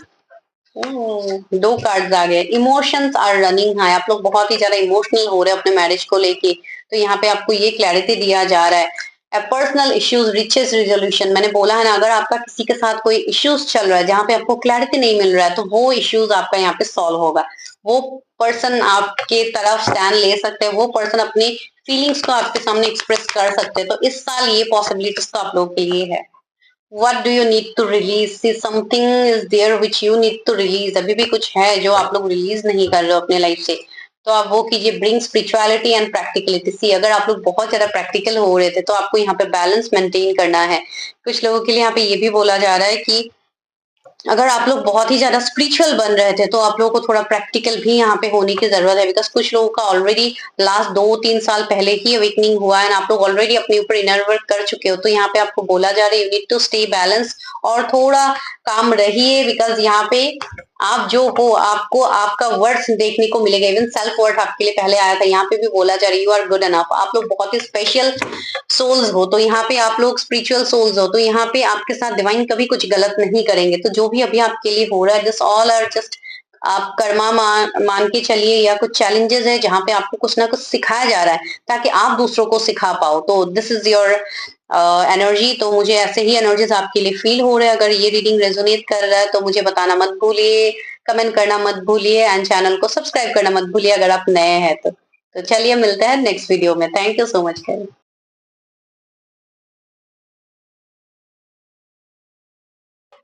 2 कार्ड्स आ गए, इमोशंस आर रनिंग हाई, आप लोग बहुत ही ज्यादा इमोशनल हो रहे हैं अपने मैरिज को लेके, तो यहाँ पे आपको ये क्लैरिटी दिया जा रहा है। पर्सनल इश्यूज रिचेस रिजोल्यूशन, मैंने बोला है ना, अगर आपका किसी के साथ कोई इश्यूज चल रहा है जहाँ पे आपको क्लैरिटी नहीं मिल रहा है, तो वो इश्यूज आपका यहाँ पे सॉल्व होगा। वो पर्सन आपके तरफ स्टैंड ले सकते हैं, वो पर्सन अपनी फीलिंग्स को आपके सामने एक्सप्रेस कर सकते हैं, तो इस साल ये पॉसिबिलिटीज तो आप लोगों के लिए है। What do you need to release? See, something is there which you need to release. अभी भी कुछ है जो आप लोग रिलीज नहीं कर रहे हो अपने लाइफ से, तो आप वो कीजिए। Bring spirituality and practicality. See, अगर आप लोग बहुत ज्यादा प्रैक्टिकल हो रहे थे, तो आपको यहाँ पे बैलेंस मेंटेन करना है। कुछ लोगों के लिए यहाँ पे ये भी बोला जा रहा है कि अगर आप लोग बहुत ही ज्यादा स्पिरिचुअल बन रहे थे, तो आप लोगों को थोड़ा प्रैक्टिकल भी यहाँ पे होने की जरूरत है, बिकॉज कुछ लोगों का ऑलरेडी लास्ट 2-3 साल पहले ही अवेकनिंग हुआ है, आप लोग ऑलरेडी अपने ऊपर इनर वर्क कर चुके हो, तो यहाँ पे आपको बोला जा रहा है you need to stay balance और थोड़ा काम रहिए, बिकॉज यहाँ पे आप जो हो, आपको आपका वर्थ देखने को मिलेगा। इवन सेल्फ वर्थ आपके लिए पहले आया था, यहाँ पे भी बोला जा रहा है यू आर गुड एनफ। आप लोग बहुत ही स्पेशल सोल्स हो, तो यहाँ पे आप लोग स्पिरिचुअल सोल्स हो, तो यहाँ पे आपके साथ डिवाइन कभी कुछ गलत नहीं करेंगे। तो जो भी अभी आपके लिए हो रहा है, दिस ऑल आर जस्ट आप कर्मा मान के चलिए, या कुछ चैलेंजेस है जहाँ पे आपको कुछ ना कुछ सिखाया जा रहा है ताकि आप दूसरों को सिखा पाओ। तो दिस इज योर एनर्जी। तो मुझे ऐसे ही एनर्जीज आपके लिए फील हो रहे हैं। अगर ये रीडिंग रेजोनेट कर रहा है तो मुझे बताना मत भूलिए, कमेंट करना मत भूलिए, एंड चैनल को सब्सक्राइब करना मत भूलिए अगर आप नए हैं तो चलिए मिलते हैं नेक्स्ट वीडियो में। Thank you so much.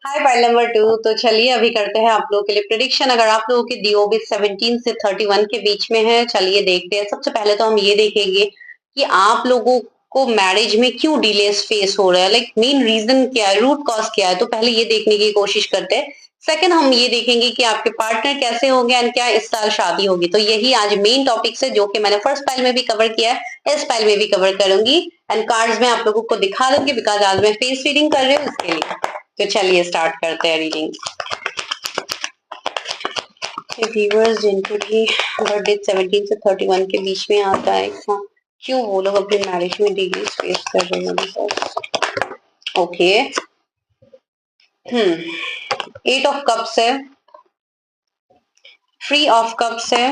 Hi pile number 2, तो चलिए अभी करते हैं आप लोगों के लिए प्रिडिक्शन। अगर आप लोगों के डीओबी 17 से 31 के बीच में है, चलिए देखते हैं। सबसे पहले तो हम ये देखेंगे कि आप लोगों को मैरिज में क्यों डिलेस फेस हो रहा है, लाइक मेन रीजन क्या है, रूट कॉज क्या है, तो पहले ये देखने की कोशिश करते हैं। सेकंड हम ये देखेंगे कि आपके पार्टनर कैसे होंगे एंड क्या इस साल शादी होगी। तो यही आज मेन टॉपिक्स है जो कि मैंने फर्स्ट पाइल में भी कवर किया है, इस पाइल में भी कवर करूंगी एंड कार्ड्स में आप लोगों को दिखा दूंगी बिकॉज आज मैं फेस रीडिंग कर रही हूँ इसके लिए। तो चलिए स्टार्ट करते हैं रीडिंग। व्यूअर्स जिनके भी बर्थडे 17 से 31 के बीच में आता है, क्यों वो लोग अपने मैरिज में डिले फेस कर रहे हैं? ओके, 8 ऑफ कप्स है, 3 ऑफ कप्स है,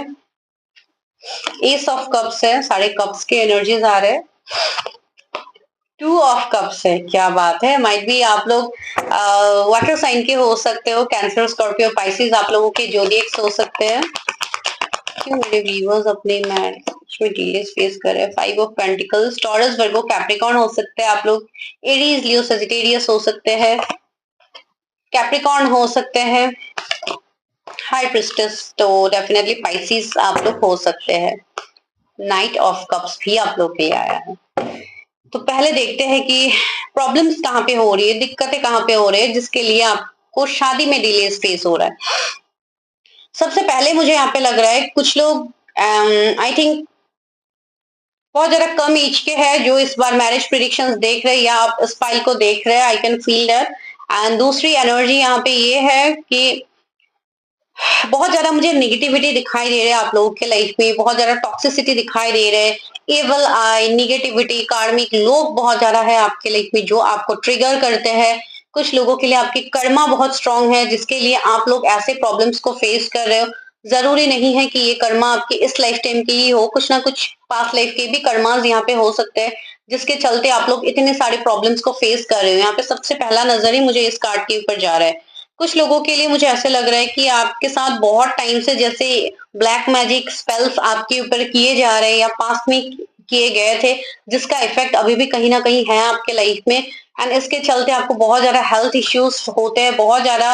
एस ऑफ कप्स है, सारे कप्स के एनर्जीज आ रहे हैं, 2 ऑफ कप्स है। क्या बात है, माइट बी आप लोग वाटर साइन के हो सकते हो, कैंसर, स्कॉर्पियो, पाइसेस आप लोगों के जोडिएक्स हो सकते हैं। क्यों मेरे व्यूअर्स अपने मैरिज में डिलेस फेस कर रहे हैं? 5 of pentacles, taurus, Virgo, Capricorn हो सकते हैं आप लोग, एरीज, लियो, सजिटेरियस हो सकते हैं, कैप्रिकॉर्न हो सकते हैं, हाई प्रिस्टेस तो डेफिनेटली पाइसेस आप लोग हो सकते हैं, नाइट ऑफ कप्स भी आप लोग के आया है। तो पहले देखते हैं कि प्रॉब्लम्स कहाँ पे हो रही है, दिक्कतें कहाँ पे हो रही है जिसके लिए आपको शादी में डिलेस फेस हो रहा है। सबसे पहले मुझे यहाँ पे लग रहा है कुछ लोग आई थिंक बहुत ज्यादा कम एज के हैं जो इस बार मैरिज प्रिडिक्शंस देख रहे हैं या आप इस फाइल को देख रहे हैं, I can feel that. And दूसरी एनर्जी यहाँ पे ये है कि बहुत ज्यादा मुझे निगेटिविटी दिखाई दे रहा है आप लोगों के लाइफ में, बहुत ज्यादा टॉक्सिसिटी दिखाई दे रहे हैं, एवल आई, निगेटिविटी, कार्मिक लोग बहुत ज्यादा है आपके लाइफ में जो आपको ट्रिगर करते हैं। कुछ लोगों के लिए आपकी कर्मा बहुत स्ट्रांग है जिसके लिए आप लोग ऐसे प्रॉब्लम्स को फेस कर रहे हो। जरूरी नहीं है कि ये कर्मा आपकी इस लाइफ टाइम की ही हो, कुछ ना कुछ पास्ट लाइफ के भी कर्मास यहाँ पे हो सकते हैं जिसके चलते आप लोग इतने सारे प्रॉब्लम्स को फेस कर रहे हो। यहाँ पे सबसे पहला नजर ही मुझे इस कार्ड के ऊपर जा रहा है। कुछ लोगों के लिए मुझे ऐसे लग रहा है कि आपके साथ बहुत टाइम से जैसे ब्लैक मैजिक स्पेल्स आपके ऊपर किए जा रहे हैं या पास्ट में किए गए थे जिसका इफेक्ट अभी भी कहीं ना कहीं है आपके लाइफ में। एंड इसके चलते आपको बहुत ज्यादा हेल्थ इश्यूज होते हैं, बहुत ज्यादा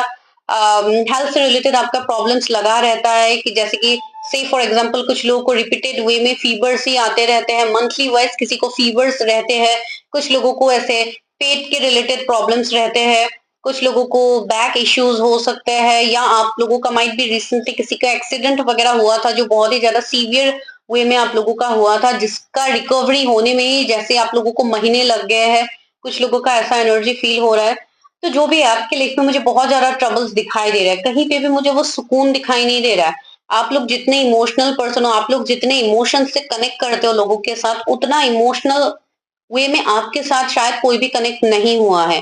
हेल्थ से रिलेटेड आपका प्रॉब्लम्स लगा रहता है कि जैसे कि से फॉर एग्जांपल कुछ लोगों को रिपीटेड वे में फीवर्स ही आते रहते हैं, मंथली वाइज किसी को फीवर्स रहते हैं, कुछ लोगों को ऐसे पेट के रिलेटेड प्रॉब्लम्स रहते हैं, कुछ लोगों को बैक इश्यूज हो सकते हैं, या आप लोगों का माइट भी रिसेंटली किसी का एक्सीडेंट वगैरह हुआ था जो बहुत ही ज्यादा सीवियर वे में आप लोगों का हुआ था जिसका रिकवरी होने में ही जैसे आप लोगों को महीने लग गए हैं। कुछ लोगों का ऐसा एनर्जी फील हो रहा है। तो जो भी है आपके लाइफ में मुझे बहुत ज्यादा ट्रबल्स दिखाई दे रहा है, कहीं पे भी मुझे वो सुकून दिखाई नहीं दे रहा है। आप लोग जितने इमोशनल पर्सन हो, आप लोग जितने इमोशन से कनेक्ट करते हो लोगों के साथ, उतना इमोशनल वे में आपके साथ शायद कोई भी कनेक्ट नहीं हुआ है।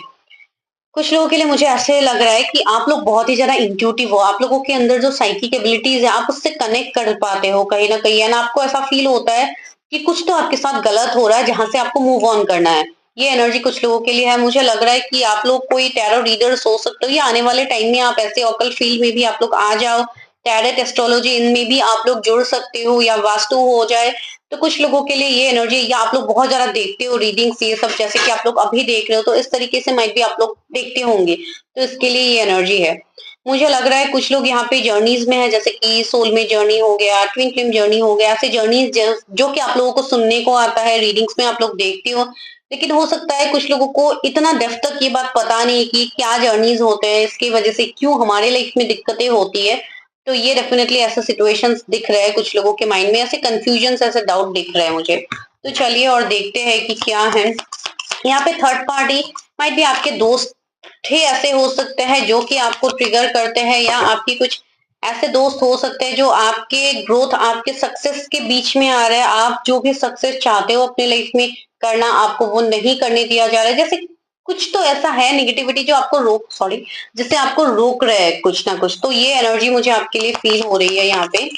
कुछ लोगों के लिए मुझे ऐसे लग रहा है कि आप लोग बहुत ही ज्यादा इंट्यूटिव हो, आप लोगों के अंदर जो साइकिक एबिलिटीज है आप उससे कनेक्ट कर पाते हो कहीं ना कहीं, एंड आपको ऐसा फील होता है कि कुछ तो आपके साथ गलत हो रहा है जहां से आपको मूव ऑन करना है। ये एनर्जी कुछ लोगों के लिए है। मुझे लग रहा है कि आप लोग कोई टैरो रीडर्स हो सकते हो या आने वाले टाइम में आप ऐसे ऑकल फील्ड में भी आप लोग आ जाओ, टैरेट एस्ट्रोलॉजी इनमें भी आप लोग जुड़ सकते हो, या वास्तु हो जाए। तो कुछ लोगों के लिए ये एनर्जी, या आप लोग बहुत ज्यादा देखते हो रीडिंग्स ये सब, जैसे कि आप लोग अभी देख रहे हो तो इस तरीके से माइट भी आप लोग देखते होंगे, तो इसके लिए ये एनर्जी है। मुझे लग रहा है कुछ लोग यहाँ पे जर्नीज में है, जैसे कि सोल में जर्नी हो गया, ट्विन फ्लेम जर्नी हो गया, ऐसे जर्नीज जो कि आप लोगों को सुनने को आता है, रीडिंग्स में आप लोग देखते हो। लेकिन हो सकता है कुछ लोगों को इतना डेप्थ तक ये बात पता नहीं कि क्या जर्नीज होते हैं, इसकी वजह से क्यों हमारे लाइफ में दिक्कतें होती है। तो ये डेफिनेटली ऐसे सिचुएशंस दिख रहे हैं कुछ लोगों के माइंड में, ऐसे कंफ्यूजन, ऐसे डाउट दिख रहे हैं मुझे। तो चलिए और देखते हैं कि क्या है। यहाँ पे थर्ड पार्टी माइट भी आपके दोस्त थे, ऐसे हो सकते हैं जो कि आपको ट्रिगर करते हैं, या आपकी कुछ ऐसे दोस्त हो सकते हैं जो आपके ग्रोथ, आपके सक्सेस के बीच में आ रहे हैं। आप जो भी सक्सेस चाहते हो अपनी लाइफ में करना, आपको वो नहीं करने दिया जा रहा है। जैसे कुछ तो ऐसा है निगेटिविटी जो आपको जिससे आपको रोक रहे हैं कुछ ना कुछ। तो ये एनर्जी मुझे आपके लिए फील हो रही है यहाँ पे।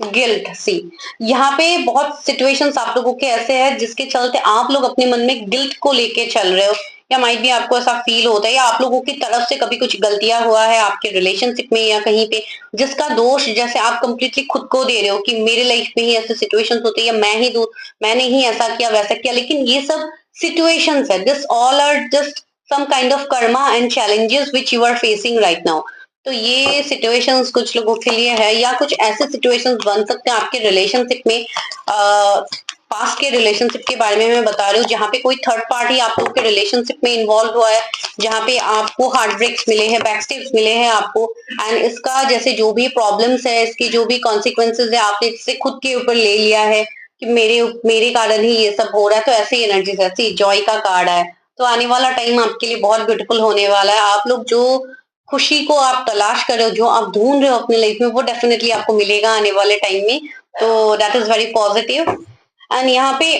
गिल्ट, सी यहाँ पे बहुत सिचुएशंस आप लोगों के ऐसे हैं जिसके चलते आप लोग अपने मन में गिल्ट को लेके चल रहे हो, या माइट भी आपको ऐसा फील होता है, या आप लोगों की तरफ से कभी कुछ गलतियां हुआ है आपके रिलेशनशिप में या कहीं पे, जिसका दोष जैसे आप कंप्लीटली खुद को दे रहे हो कि मेरे लाइफ में ही ऐसे सिचुएशंस होती है, या मैंने ही ऐसा किया वैसा किया। लेकिन ये सब सिचुएशंस है, this all are just some kind of karma and challenges which you are facing right now. तो ये सिचुएशंस कुछ लोगों के लिए है, या कुछ ऐसे सिचुएशंस बन सकते हैं आपके रिलेशनशिप में पास्ट के रिलेशनशिप के बारे में मैं बता रही हूँ, जहाँ पे कोई थर्ड पार्टी आप लोग के रिलेशनशिप में इन्वॉल्व हुआ है, जहाँ पे आपको हार्ट ब्रेक्स मिले हैं, बैकस्टेप्स मिले हैं आपको, एंड इसका जैसे जो भी प्रॉब्लम्स है, इसकी जो भी कॉन्सिक्वेंसेज है, आपने इससे खुद के ऊपर ले लिया है कि मेरे मेरे कारण ही ये सब हो रहा है। तो ऐसी एनर्जी, ऐसी जॉय का कार्ड है। तो आने वाला टाइम आपके लिए बहुत ब्यूटीफुल होने वाला है। आप लोग जो खुशी को आप तलाश कर रहे हो, जो आप ढूंढ रहे हो अपनी लाइफ में, वो डेफिनेटली आपको मिलेगा आने वाले टाइम में। तो that is very positive. And यहाँ पे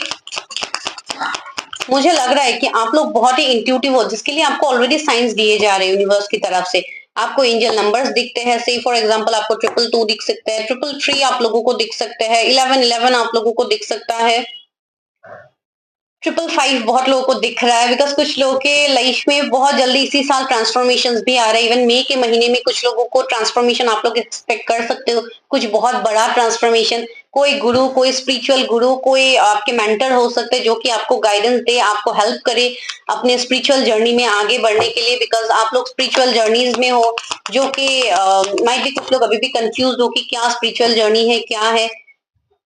मुझे लग रहा है कि आप लोग बहुत ही इंट्यूटिव हो, जिसके लिए आपको ऑलरेडी साइंस दिए जा रहे हैं यूनिवर्स की तरफ से। आपको एंजल नंबर्स दिखते हैं, से फॉर एग्जांपल आपको 222 दिख सकता है, 333 आप लोगों को दिख सकते हैं, 1111 आप लोगों को दिख सकता है, 555 बहुत लोगों को दिख रहा है। बिकॉज कुछ लोगों के लाइफ में बहुत जल्दी इसी साल ट्रांसफॉर्मेशन भी आ रहे हैं। इवन मई के महीने में कुछ लोगों को ट्रांसफॉर्मेशन आप लोग एक्सपेक्ट कर सकते हो, कुछ बहुत बड़ा ट्रांसफॉर्मेशन। कोई गुरु, कोई स्पिरिचुअल गुरु, कोई आपके मेंटर हो सकते हैं जो कि आपको गाइडेंस दे, आपको हेल्प करे अपने स्पिरिचुअल जर्नी में आगे बढ़ने के लिए। बिकॉज आप लोग स्पिरिचुअल जर्नीज में हो, जो कि माइट भी कुछ लोग अभी भी कंफ्यूज हो कि क्या स्पिरिचुअल जर्नी है, क्या है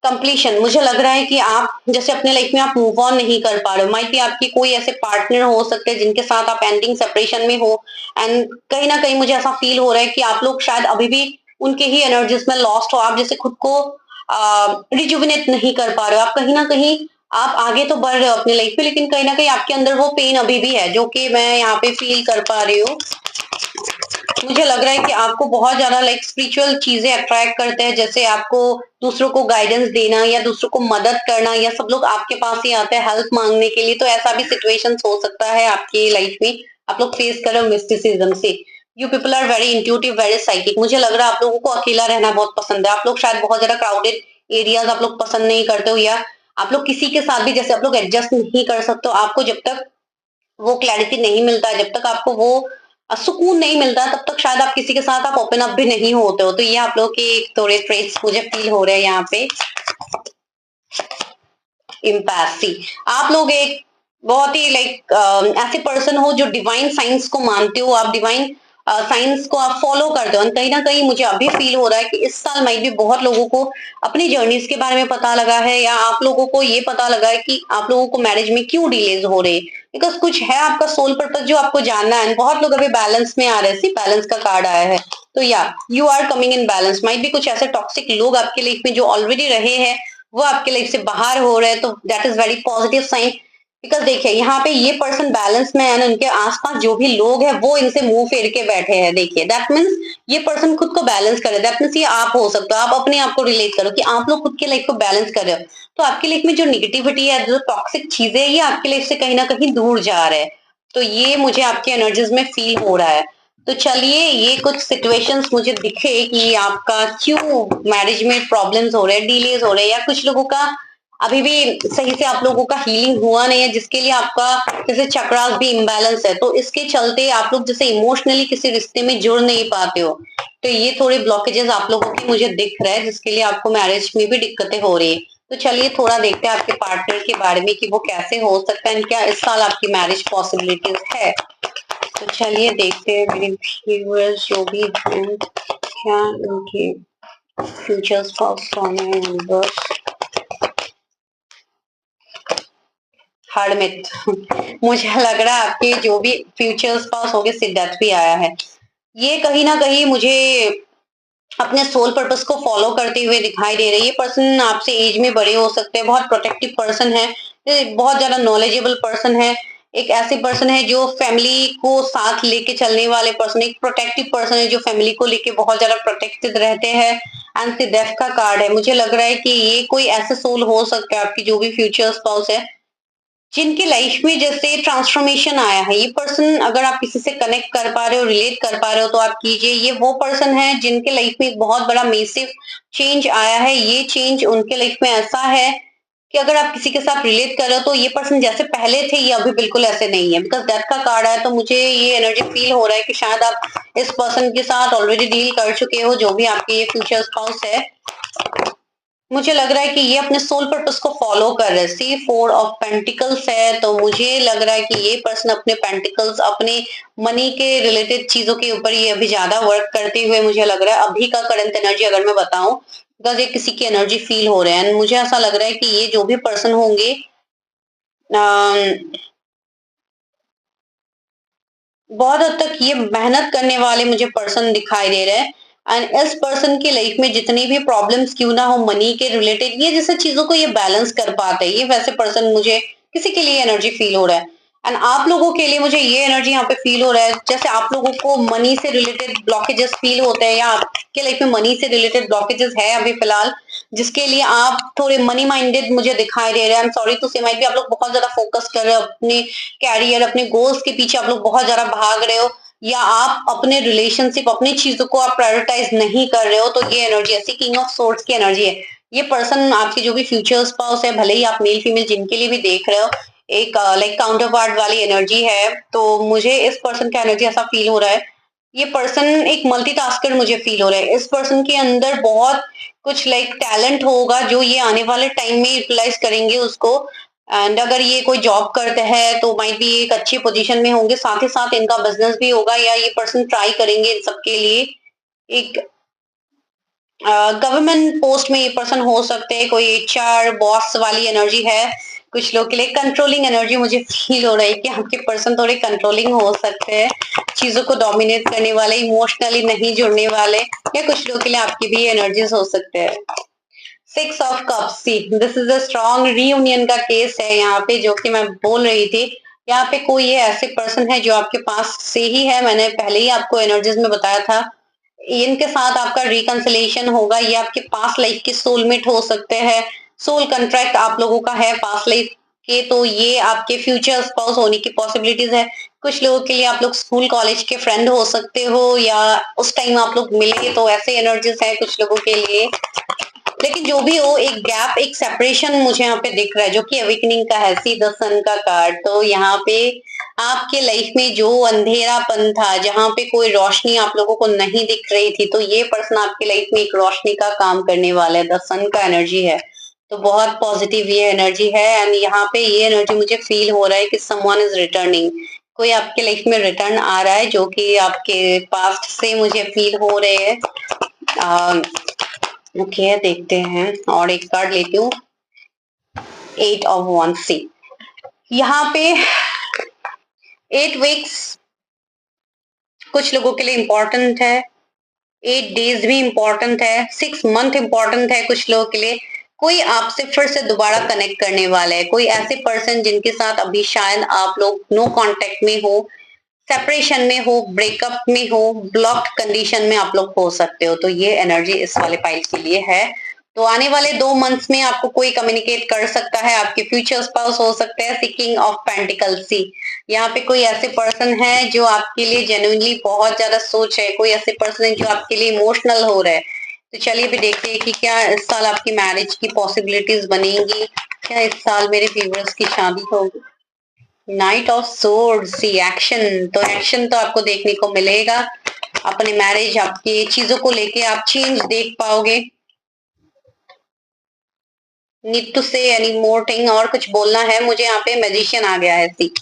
कंप्लीशन। मुझे लग रहा है कि आप जैसे अपने लाइफ में आप मूव ऑन नहीं कर पा रहे हो। माइट भी आपकी कोई ऐसे पार्टनर हो सकते हैं जिनके साथ आप एंडिंग सेपरेशन में हो, एंड कहीं ना कहीं मुझे ऐसा फील हो रहा है कि आप लोग शायद अभी भी उनके ही एनर्जीज में लॉस्ट हो। आप जैसे खुद को रिजुविनेट नहीं कर पा रहे हो। आप कहीं ना कहीं आप आगे तो बढ़ रहे हो अपनी लाइफ में, लेकिन कहीं ना कहीं आपके अंदर वो पेन अभी भी है, जो कि मैं यहाँ पे फील कर पा रही हूँ। मुझे लग रहा है कि आपको बहुत ज्यादा लाइक स्पिरिचुअल चीजें अट्रैक्ट करते हैं, जैसे आपको दूसरों को गाइडेंस देना या दूसरों को मदद करना, या सब लोग आपके पास ही आते हैं हेल्प मांगने के लिए। तो ऐसा भी सिचुएशंस हो सकता है आपकी लाइफ में, आप लोग फेस कर रहे हो मिस्टिसिज्म से। You people are very intuitive, very psychic. मुझे लग रहा है आप लोगों को अकेला रहना बहुत पसंद है। आप लोग शायद बहुत ज्यादा क्राउडेड एरियाज आप लोग पसंद नहीं करते हो, या आप लोग किसी के साथ भी जैसे आप लोग एडजस्ट नहीं कर सकते हो। आपको जब तक वो क्लैरिटी नहीं मिलता है, जब तक आपको वो सुकून नहीं मिलता, तब तक शायद आप किसी के साथ आप ओपन अप भी नहीं होते हो। तो ये आप लोग के थोड़े ट्रेट्स मुझे फील हो रहे हैं यहाँ पे। इम्पैसी, आप लोग एक बहुत ही लाइक ऐसे पर्सन हो जो डिवाइन साइंस को मानते हो। आप डिवाइन साइंस को आप फॉलो करते हो। कहीं ना कहीं मुझे अभी फील हो रहा है कि इस साल माइट भी बहुत लोगों को अपनी जर्नीज के बारे में पता लगा है, या आप लोगों को ये पता लगा है कि आप लोगों को मैरिज में क्यों डिलेज हो रहे हैं। बिकॉज कुछ है आपका सोल पर्पस जो आपको जानना है। बहुत लोग अभी बैलेंस में आ रहे हैं, सिर्फ बैलेंस का कार्ड आया है। तो या you are coming in balance. Might भी कुछ ऐसे टॉक्सिक लोग आपके लाइफ में जो ऑलरेडी रहे हैं, वो आपके लाइफ से बाहर हो रहे हैं। तो that is very positive sign. Because देखिए यहाँ पे ये पर्सन बैलेंस में है ना, उनके आसपास जो भी लोग हैं वो इनसे मुंह फेर के बैठे हैं। देखिए दैट मीन्स ये पर्सन खुद को बैलेंस करे। दैट मीन्स ये आप हो सकते हो। आप अपने आप को रिलेट करो कि आप लोग खुद की लाइफ को बैलेंस कर रहे हो। तो आपकी लाइफ में जो निगेटिविटी है, जो टॉक्सिक चीजें है, ये आपकी लाइफ से कहीं ना कहीं दूर जा रहे हैं। तो ये मुझे आपके एनर्जीज में फील हो रहा है। तो चलिए, ये कुछ सिचुएशंस मुझे दिखे कि आपका क्यों मैरिज में प्रॉब्लम्स हो रहे हैं, डिलेज हो रहे हैं, या कुछ लोगों का अभी भी सही से आप लोगों का हीलिंग हुआ नहीं है, जिसके लिए आपका जैसे चक्रास भी इम्बैलेंस है। तो इसके चलते आप लोग जैसे इमोशनली किसी रिश्ते में जुड़ नहीं पाते हो। तो ये थोड़े ब्लॉकेजेस आप लोगों की मुझे दिख रहे हैं, जिसके लिए आपको मैरिज में भी दिक्कतें हो रही है। तो चलिए थोड़ा देखते हैं आपके पार्टनर के बारे में कि वो कैसे हो सकता है, क्या इस साल आपकी मैरिज पॉसिबिलिटीज है। तो चलिए देखते हैं मेरे व्यूअर्स जो भी हैं, क्या उनके फ्यूचर्स पास होने हैं। हड़मित मुझे लग रहा है आपके जो भी फ्यूचर्स पास हो गए, सिद्धार्थ भी आया है। ये कहीं ना कहीं मुझे अपने सोल पर्पस को फॉलो करते हुए दिखाई दे रही है। ये पर्सन आपसे एज में बड़े हो सकते हैं, बहुत प्रोटेक्टिव पर्सन है, बहुत ज्यादा नॉलेजेबल पर्सन है, एक ऐसे पर्सन है जो फैमिली को साथ लेके चलने वाले पर्सन, एक प्रोटेक्टिव पर्सन है जो फैमिली को लेके बहुत ज्यादा प्रोटेक्टेड रहते हैं। एंड सिद्धार्थ का कार्ड है। मुझे लग रहा है कि ये कोई ऐसे सोल हो सकता है आपकी जो भी फ्यूचर स्पाउस है, जिनकी लाइफ में जैसे ट्रांसफॉर्मेशन आया है। ये पर्सन, अगर आप किसी से कनेक्ट कर पा रहे हो, रिलेट कर पा रहे हो, तो आप कीजिए। ये वो पर्सन है जिनके लाइफ में एक बहुत बड़ा मेसिव चेंज आया है। ये चेंज उनके लाइफ में ऐसा है कि अगर आप किसी के साथ रिलेट कर रहे हो, तो ये पर्सन जैसे पहले थे ये अभी बिल्कुल ऐसे नहीं है। बिकॉज डेथ का कार्ड है, तो मुझे ये एनर्जी फील हो रहा है कि शायद आप इस पर्सन के साथ ऑलरेडी डील कर चुके हो, जो भी आपके ये फ्यूचर स्पाउस है। मुझे लग रहा है कि ये अपने सोल पर्पस को फॉलो कर रहे हैं। सी 4 ऑफ पेंटिकल्स है, तो मुझे लग रहा है कि ये पर्सन अपने पेंटिकल्स, अपने मनी के रिलेटेड चीजों के ऊपर ये अभी ज्यादा वर्क करते हुए मुझे लग रहा है। अभी का करंट एनर्जी अगर मैं बताऊं, बिकॉज ये किसी की एनर्जी फील हो रहा है एंड मुझे ऐसा लग रहा है कि ये जो भी पर्सन होंगे बहुत हद तक ये मेहनत करने वाले मुझे पर्सन दिखाई दे रहे हैं एंड इस पर्सन की लाइफ में जितनी भी प्रॉब्लम्स क्यों ना हो मनी के रिलेटेड ये जैसे चीजों को ये बैलेंस कर पाते हैं ये वैसे पर्सन मुझे किसी के लिए एनर्जी फील हो रहा है एंड आप लोगों के लिए मुझे ये एनर्जी यहाँ पे फील हो रहा है जैसे आप लोगों को मनी से रिलेटेड ब्लॉकेजेस फील होते हैं या आपके लाइफ में मनी से रिलेटेड ब्लॉकेजेस है अभी फिलहाल जिसके लिए आप थोड़े मनी माइंडेड मुझे दिखाई दे रहे हैं। आई एम सॉरी टू से माइट भी आप लोग बहुत ज्यादा फोकस कर रहे हो अपने कैरियर अपने गोल्स के पीछे आप लोग बहुत ज्यादा भाग रहे हो या आप अपने रिलेशनशिप अपनी चीजों को आप प्रायोरिटाइज नहीं कर रहे हो तो ये एनर्जी ऐसी किंग ऑफ सोर्ड्स की एनर्जी है। ये पर्सन आपके जो भी फ्यूचर स्पाउस है भले ही आप मेल फीमेल जिनके लिए भी देख रहे हो एक लाइक काउंटर पार्ट वाली एनर्जी है तो मुझे इस पर्सन का एनर्जी ऐसा फील हो रहा है ये पर्सन एक मल्टीटास्कर मुझे फील हो रहा है इस पर्सन के अंदर बहुत कुछ लाइक टैलेंट होगा जो ये आने वाले टाइम में यूटिलाइज करेंगे उसको एंड अगर ये कोई जॉब करते हैं तो माइट भी एक अच्छी पोजीशन में होंगे साथ ही साथ इनका बिजनेस भी होगा या ये पर्सन ट्राई करेंगे इन सबके लिए एक गवर्नमेंट पोस्ट में ये पर्सन हो सकते हैं कोई एचआर बॉस वाली एनर्जी है कुछ लोग के लिए कंट्रोलिंग एनर्जी मुझे फील हो रहा है कि आपके पर्सन थोड़े कंट्रोलिंग हो सकते हैं चीजों को डोमिनेट करने वाले इमोशनली नहीं जुड़ने वाले या कुछ लोग के लिए आपकी भी एनर्जीज हो सकते हैं। Six of cups see this is a strong reunion का केस है यहाँ पे जो कि मैं बोल रही थी यहाँ पे कोई ये ऐसे पर्सन है जो आपके पास से ही है मैंने पहले ही आपको एनर्जीज में बताया था इनके साथ आपका रिकंसिलेशन होगा ये आपके पास लाइफ के सोलमेट हो सकते हैं सोल कंट्रैक्ट आप लोगों का है पास लाइफ के तो ये आपके फ्यूचर स्पाउस होने की पॉसिबिलिटीज है कुछ लोगों के लिए आप लोग स्कूल कॉलेज के फ्रेंड हो सकते हो या उस टाइम आप लोग मिले तो ऐसे एनर्जीज है कुछ लोगों के लिए लेकिन जो भी हो एक गैप एक सेपरेशन मुझे यहाँ पे दिख रहा है जो कि अवेकनिंग का है सी द सन का कार्ड तो यहाँ पे आपके लाइफ में जो अंधेरापन था जहां पे कोई रोशनी आप लोगों को नहीं दिख रही थी तो ये पर्सन आपकी लाइफ में एक रोशनी का काम करने वाला है द सन का एनर्जी है तो बहुत पॉजिटिव ये एनर्जी है एंड यहाँ पे ये एनर्जी मुझे फील हो रहा है कि समवन इज रिटर्निंग कोई आपके लाइफ में रिटर्न आ रहा है जो कि आपके पास्ट से मुझे फील हो रहे हैं ओके देखते हैं और एक कार्ड लेती हूँ एट ऑफ वन सी यहाँ पे 8 वीक्स कुछ लोगों के लिए इंपॉर्टेंट है 8 डेज भी इंपॉर्टेंट है 6 मंथ इंपॉर्टेंट है कुछ लोगों के लिए कोई आपसे फिर से दोबारा कनेक्ट करने वाला है कोई ऐसे पर्सन जिनके साथ अभी शायद आप लोग नो कांटेक्ट में हो सेपरेशन में हो ब्रेकअप में हो ब्लॉक्ड कंडीशन में आप लोग हो सकते हो तो ये एनर्जी इस वाले पाइल के लिए है तो आने वाले 2 मंथ्स में आपको कोई कम्युनिकेट कर सकता है आपके फ्यूचर स्पाउस हो सकते हैं सिकिंग ऑफ पेंटिकल सी यहाँ पे कोई ऐसे पर्सन है जो आपके लिए जेन्युइनली बहुत ज्यादा सोच है कोई ऐसे पर्सन है जो आपके लिए इमोशनल हो रहा है तो चलिए भी देखते हैं कि क्या इस साल आपकी मैरिज की पॉसिबिलिटीज बनेंगी क्या इस साल मेरे व्यूअर्स की शादी होगी knight of swords see action तो एक्शन तो आपको देखने को मिलेगा अपने मैरिज आपकी चीजों को लेके आप चेंज देख पाओगे नीड टू से एनी मोर थिंग और कुछ बोलना है मुझे यहाँ पे मैजिशियन आ गया है सी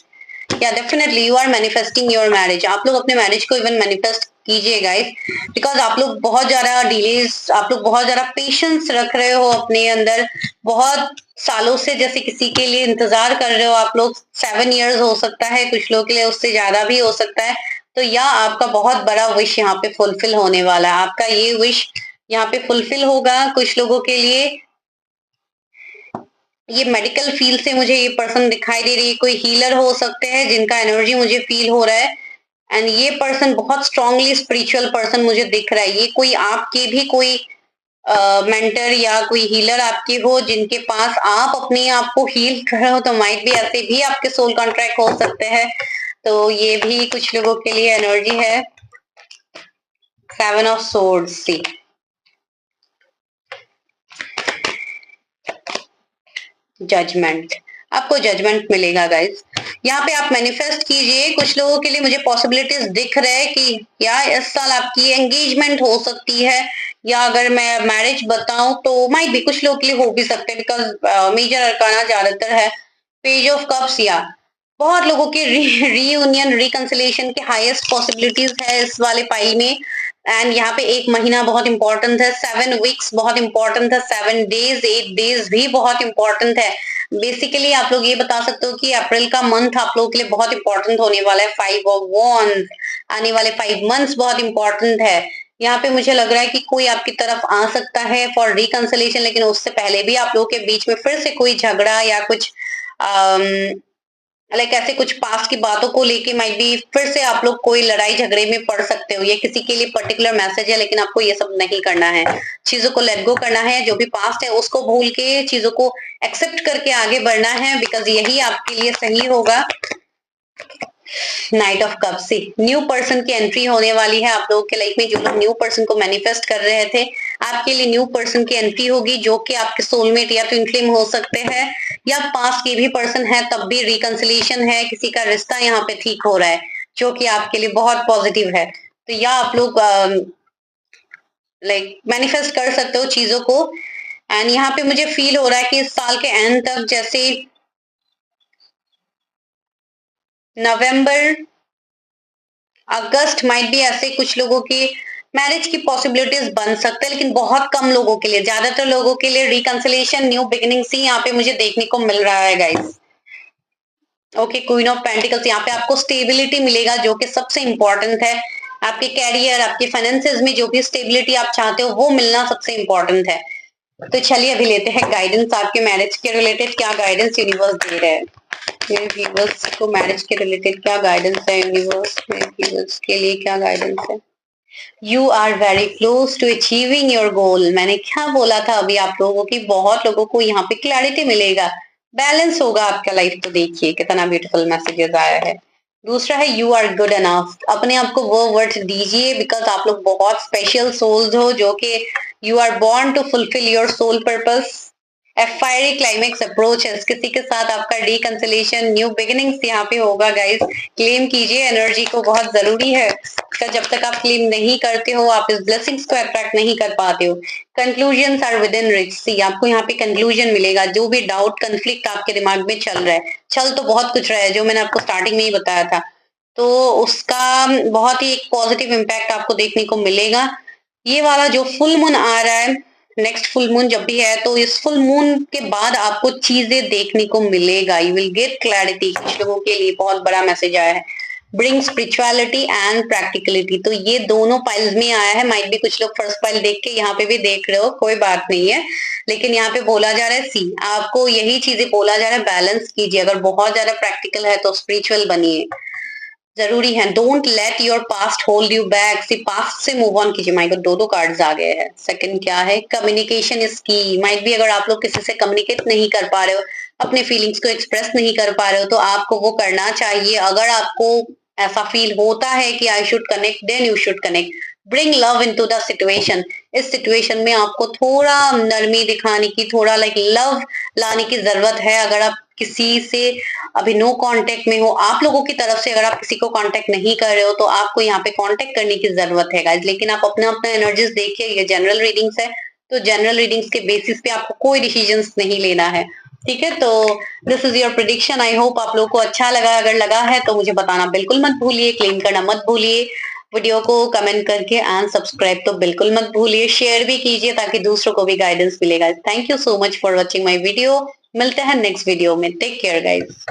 या definitely you are manifesting your marriage आप लोग अपने मैरिज को इवन मैनिफेस्ट कीजिए गाइस बिकॉज आप लोग बहुत ज्यादा डिलेज आप लोग बहुत ज्यादा पेशेंस रख रहे हो अपने अंदर बहुत सालों से जैसे किसी के लिए इंतजार कर रहे हो आप लोग 7 इयर्स हो सकता है कुछ लोगों के लिए उससे ज्यादा भी हो सकता है तो या आपका बहुत बड़ा विश यहाँ पे फुलफिल होने वाला है आपका ये विश यहाँ पे फुलफिल होगा कुछ लोगों के लिए ये मेडिकल फील्ड से मुझे ये पर्सन दिखाई दे रही है कोई हीलर हो सकते हैं जिनका एनर्जी मुझे फील हो रहा है एंड ये पर्सन बहुत स्ट्रांगली स्पिरिचुअल पर्सन मुझे दिख रहा है ये कोई आपके भी कोई मेंटर या कोई हीलर आपके हो जिनके पास आप अपने आप को हील करो तो माइट भी ऐसे भी आपके सोल कॉन्ट्रैक्ट हो सकते हैं तो ये भी कुछ लोगों के लिए एनर्जी है 7 ऑफ सोर्ड्स सी जजमेंट आपको जजमेंट मिलेगा गाइस यहाँ पे आप मैनिफेस्ट कीजिए कुछ लोगों के लिए मुझे पॉसिबिलिटीज दिख रहे हैं कि या इस साल आपकी एंगेजमेंट हो सकती है या अगर मैं मैरिज बताऊं तो माइट भी कुछ लोगों के लिए हो भी सकते हैं बिकॉज मेजर अरकाना ज्यादातर है पेज ऑफ कप्स या बहुत लोगों के रीयूनियन रिकंसिलेशन के हाईएस्ट पॉसिबिलिटीज है इस वाले पाइल में एंड यहाँ पे 1 महीना बहुत इंपॉर्टेंट है, 7 वीक्स बहुत इंपॉर्टेंट है, 7 डेज 8 डेज भी बहुत इंपॉर्टेंट है। बेसिकली आप लोग ये बता सकते हो कि अप्रैल का मंथ आप लोगों के लिए बहुत इंपॉर्टेंट होने वाला है। 5 ऑफ वॉन्ड्स, आने वाले 5 मंथ्स बहुत इंपॉर्टेंट है। यहाँ पे मुझे लग रहा है कि कोई आपकी तरफ आ सकता है फॉर रिकंसिलिएशन, लेकिन उससे पहले भी आप लोगों के बीच में फिर से कोई झगड़ा या कुछ लाइक ऐसे कुछ पास्ट की बातों को लेके माइट बी फिर से आप लोग कोई लड़ाई झगड़े में पड़ सकते हो। ये किसी के लिए पर्टिकुलर मैसेज है, लेकिन आपको ये सब नहीं करना है। चीजों को लेट गो करना है, जो भी पास्ट है उसको भूल के चीजों को एक्सेप्ट करके आगे बढ़ना है, बिकॉज यही आपके लिए सही होगा। नाइट ऑफ कप से न्यू पर्सन की एंट्री होने वाली है आप लोगों के लाइफ में। जो लोग न्यू पर्सन को मैनिफेस्ट कर रहे थे, आपके लिए न्यू पर्सन की एंट्री होगी, जो कि आपके सोलमेट या ट्विन फ्लेम हो सकते हैं, या पास्ट के भी पर्सन है तब भी रिकंसिलिएशन है, किसी का रिश्ता यहाँ पे ठीक हो रहा है, जो कि आपके लिए बहुत पॉजिटिव है। तो या आप लोग लाइक मैनिफेस्ट कर सकते हो चीजों को। एंड यहाँ पे मुझे फील हो रहा है कि इस साल के एंड तक, जैसे नवंबर अगस्त माइट भी ऐसे कुछ लोगों की मैरिज की पॉसिबिलिटीज बन सकते हैं, लेकिन बहुत कम लोगों के लिए। ज्यादातर लोगों के लिए रिकंसिलिएशन, न्यू बिगिनिंग ही यहाँ पे मुझे देखने को मिल रहा है guys. Okay, queen of pentacles, यहाँ पे आपको स्टेबिलिटी मिलेगा, जो कि सबसे इंपॉर्टेंट है। आपके कैरियर, आपके फाइनेंसेस में जो भी स्टेबिलिटी आप चाहते हो वो मिलना सबसे इंपॉर्टेंट है। तो चलिए अभी लेते हैं गाइडेंस आपके मैरिज के रिलेटेड, क्या गाइडेंस यूनिवर्स दे रहे हैं। मेरे व्यूअर्स को मैरिज के रिलेटेड क्या गाइडेंस है यूनिवर्स, मेरे व्यूअर्स के लिए क्या गाइडेंस है। You are very close to achieving your goal. मैंने क्या बोला था अभी आप लोगों की, बहुत लोगों को यहाँ पे क्लैरिटी मिलेगा, बैलेंस होगा आपका लाइफ। तो देखिए कितना ब्यूटीफुल मैसेजेस आया है। दूसरा है यू आर गुड एनफ। अपने आप को वो वर्ड दीजिए, बिकॉज आप लोग बहुत स्पेशल सोल्स हो, जो कि you are born to fulfil your soul purpose. A fiery climax approach है, किसी के साथ आपका रिकंसिलिएशन, न्यू बिगिनिंग्स यहाँ पे होगा गाइस। क्लेम कीजिए एनर्जी को, बहुत जरूरी है। तो जब तक आप क्लेम नहीं करते हो, आप इस ब्लेसिंग्स को अट्रैक्ट नहीं कर पाते हो। Conclusion are within reach see, आपको यहाँ पे कंक्लूजन मिलेगा। जो भी डाउट कंफ्लिक्ट आपके दिमाग में चल रहा है, चल तो बहुत कुछ रहा है, जो मैंने आपको स्टार्टिंग में ही बताया था, तो उसका बहुत ही एक पॉजिटिव इम्पैक्ट आपको देखने को मिलेगा। ये वाला जो फुल मून आ रहा है, नेक्स्ट फुल मून जब भी है, तो इस फुल मून के बाद आपको चीजें देखने को मिलेगा। You will get clarity. कुछ लोगों के लिए बहुत बड़ा मैसेज आया है, ब्रिंग स्पिरिचुअलिटी एंड प्रैक्टिकलिटी। तो ये दोनों पाइल्स में आया है। माइट भी कुछ लोग फर्स्ट पाइल देख के यहाँ पे भी देख रहे हो, कोई बात नहीं है, लेकिन यहाँ पे बोला जा रहा है सी, आपको यही चीजें बोला जा रहा है, बैलेंस कीजिए। अगर बहुत ज्यादा प्रैक्टिकल है तो स्पिरिचुअल बनिए, जरूरी है। Don't let your past hold you back, see past से मूव ऑन कीजिए। माइक दो कार्ड्स आ गए हैं। सेकंड क्या है, कम्युनिकेशन इज की। माइट भी अगर आप लोग किसी से कम्युनिकेट नहीं कर पा रहे हो, अपने फीलिंग्स को एक्सप्रेस नहीं कर पा रहे हो, तो आपको वो करना चाहिए। अगर आपको ऐसा फील होता है कि I should connect, then you should connect. Bring love into the situation. इस सिचुएशन में आपको थोड़ा नरमी दिखाने की, थोड़ा लाइक लव लाने की जरूरत है। अगर आप किसी से अभी नो कांटेक्ट में हो, आप लोगों की तरफ से अगर आप किसी को कांटेक्ट नहीं कर रहे हो, तो आपको यहाँ पे कांटेक्ट करने की जरूरत है गाइस। लेकिन आप अपना अपना एनर्जीज देखिए, ये जनरल रीडिंग्स है, तो जनरल रीडिंग्स के बेसिस पे आपको कोई डिसीजंस नहीं लेना है, ठीक है। तो this is your prediction. I hope आप लोगों को अच्छा लगा। अगर लगा है तो मुझे बताना बिल्कुल मत भूलिए, क्लेम करना मत भूलिए, वीडियो को कमेंट करके, एंड सब्सक्राइब तो बिल्कुल मत भूलिए, शेयर भी कीजिए ताकि दूसरों को भी गाइडेंस मिलेगा। Thank you so much for watching my video. मिलते हैं नेक्स्ट वीडियो में। Take care guys.